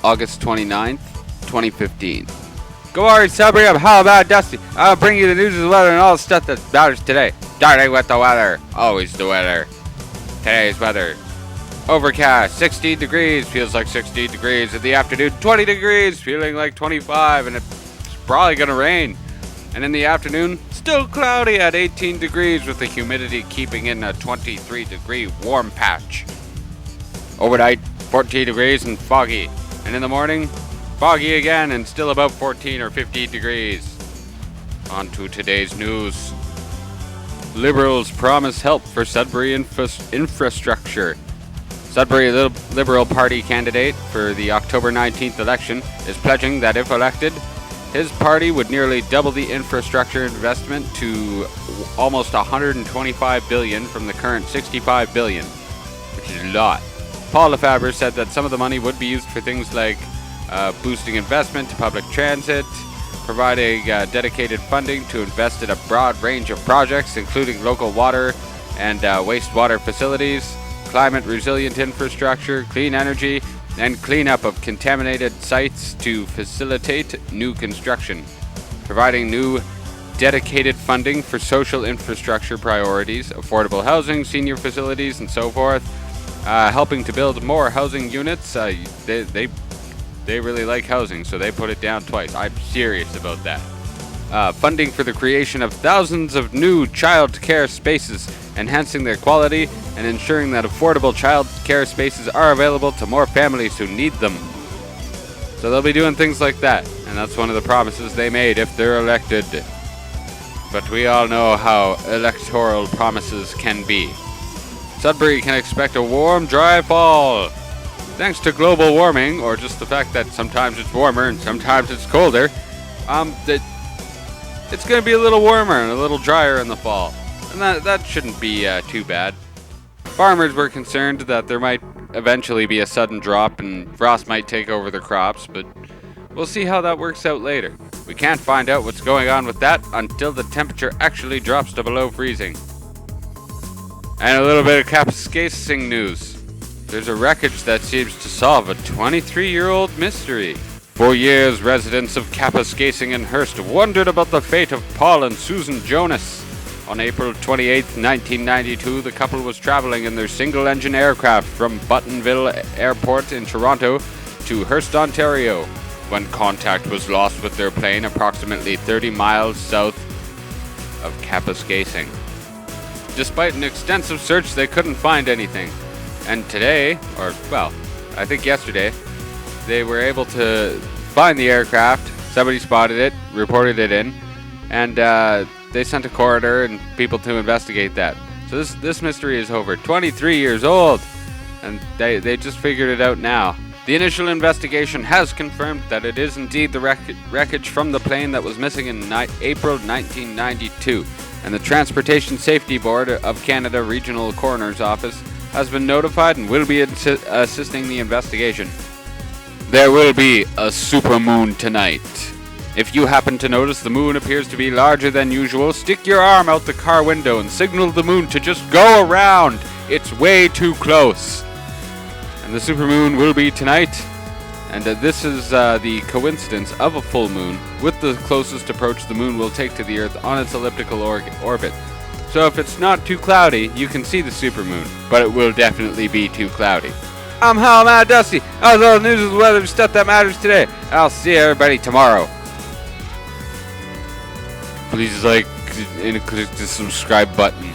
August 29th, 2015. Good morning, Sudbury. I'm How About Dusty. I'll bring you the news of the weather and all the stuff that matters today. Starting with the weather. Always the weather. Today's weather. Overcast, 16 degrees. Feels like 16 degrees. In the afternoon, 20 degrees. Feeling like 25. And it's probably going to rain. And in the afternoon, still cloudy at 18 degrees with the humidity keeping in a 23 degree warm patch. Overnight, 14 degrees and foggy. And in the morning, foggy again and still about 14 or 15 degrees. On to today's news. Liberals promise help for Sudbury infrastructure. Sudbury Liberal Party candidate for the October 19th election is pledging that if elected, his party would nearly double the infrastructure investment to almost $125 billion from the current $65 billion, which is a lot. Paul Lefebvre said that some of the money would be used for things like boosting investment to public transit, providing dedicated funding to invest in a broad range of projects, including local water and wastewater facilities, climate-resilient infrastructure, clean energy, and cleanup of contaminated sites to facilitate new construction, providing new dedicated funding for social infrastructure priorities, affordable housing, senior facilities, and so forth, helping to build more housing units. They really like housing, so they put it down twice. I'm serious about that. Funding for the creation of thousands of new child care spaces, enhancing their quality and ensuring that affordable child care spaces are available to more families who need them. So they'll be doing things like that, and that's one of the promises they made if they're elected. But we all know how electoral promises can be. Sudbury can expect a warm, dry fall. Thanks to global warming, or just the fact that sometimes it's warmer and sometimes it's colder, it's going to be a little warmer and a little drier in the fall. And that shouldn't be too bad. Farmers were concerned that there might eventually be a sudden drop and frost might take over the crops, but we'll see how that works out later. We can't find out what's going on with that until the temperature actually drops to below freezing. And a little bit of Kapuskasing news. There's a wreckage that seems to solve a 23-year-old mystery. For years, residents of Kapuskasing and Hearst wondered about the fate of Paul and Susan Jonas. On April 28, 1992, the couple was traveling in their single-engine aircraft from Buttonville Airport in Toronto to Hearst, Ontario, when contact was lost with their plane approximately 30 miles south of Kapuskasing. Despite an extensive search, they couldn't find anything. And today, I think yesterday, they were able to find the aircraft. Somebody spotted it, reported it in, and they sent a coroner and people to investigate that. So this mystery is over. 23 years old, and they just figured it out now. The initial investigation has confirmed that it is indeed the wreckage from the plane that was missing in April 1992, and the Transportation Safety Board of Canada Regional Coroner's Office has been notified and will be assisting the investigation. There will be a supermoon tonight. If you happen to notice the moon appears to be larger than usual, stick your arm out the car window and signal the moon to just go around. It's way too close. And the supermoon will be tonight. And this is the coincidence of a full moon with the closest approach the moon will take to the Earth on its elliptical orbit. So if it's not too cloudy, you can see the supermoon, but it will definitely be too cloudy. I'm How Mad Dusty. That was all the news of the weather and stuff that matters today. I'll see everybody tomorrow. Please click the subscribe button.